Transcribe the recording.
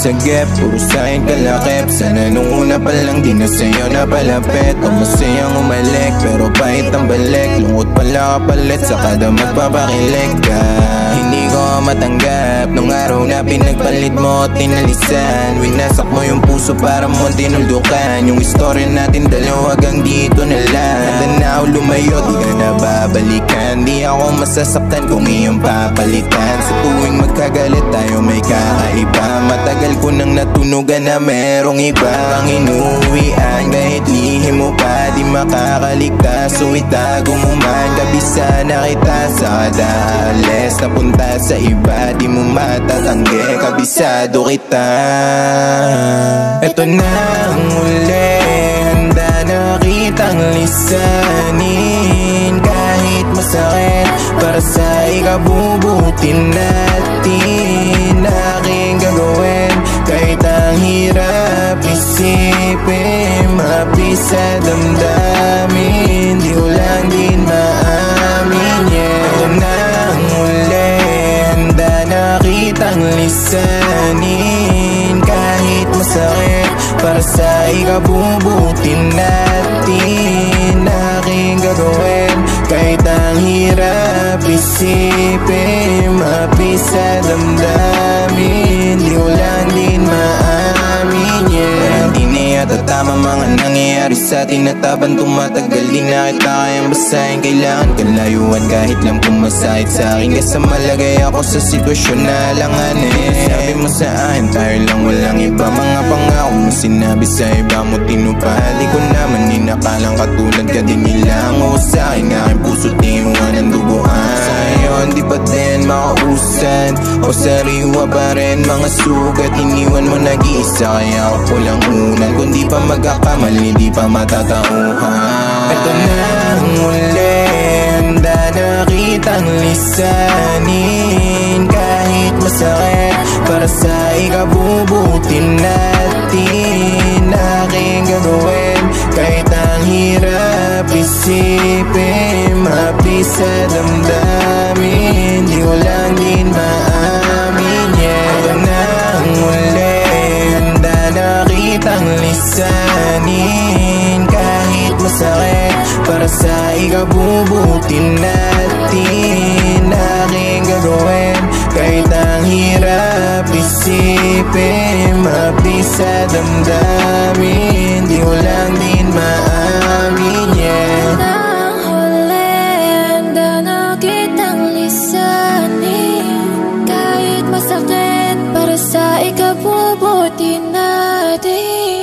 sagip, puro sa'kin kalakip. Sana nung una pa lang di na sa'yo napalapit. O masayang umalik, pero pahit ang balik. Lungkot pala kapalit, saka daw magpapakilig ka. Hindi ko matanggap nung araw na pinagpalit mo at tinalisan. Winasak mo yung puso para mo tinuldukan. Yung istorya natin dalawa hanggang dito na lang. Handa na ako lumayo, di ka na babalikan. Di ako masasaktan kung iyong papalitan. Sa tuwing magkagalit tayo may kakaiba. Matagal ko nang natunugan na merong iba ang inuwian. Kahit lihim mo pa di makakaligtas. So itago mo man, kabisa na kita. Sa kada alis napunta sa iba, di mo matatanggi, kabisado kita. Ito na ang uli, handa na kitang lisanin. Kahit masakit, para sa ikabubuti natin. Aking gagawin, kahit ang hirap isipin. Mapis sa damdamin, di ko lang din maamin, yeah. Ito na ang uli, handa na kitang lisanin. Kahit masakit, para sa ikabubuti natin. Aking gagawin, kahit ang hirap isipin. Mapis sa damdamin, di ko lang din maamin, yeah. Di na yata tama mga nangyayari sa atin. At habang tumatagal di na kita kayang basahin. Kailangan kalayuan kahit lang pumasahit sa akin. Kasi malagay ako sa sitwasyon na alanganin. Sabi mo sa akin tayo lang walang iba. Mga pangako mo sinabi sa iba mo tinupad. Di ko naman inakalang katulad ka din nila. Ang sa akin aking puso tinuan ng duguan. Sa'yo di pa din makausan o sariwa pa rin mga sugat. Iniwan mo nag-iisa kaya ako kulang unan. Kung di pa magkakamali di pa matatauhan. Ito na ang uli, handa na kitang lisanin. Kahit masakit, para sa ikabubuti natin. Aking gagawin, kahit ang hirap isipin. Mapis sa damdamin, di ko lang din maamin, yeah. Ito na ang uli, handa na kitang lisanin. Kahit masakit, para sa ikabubuti natin. Aking gagawin, kahit ang hirap isipin. Mapis sa damdamin, di ko lang din maamin, yeah. Ang huli, handa na kitang lisanin. Kahit masakit, para sa ikabubuti natin.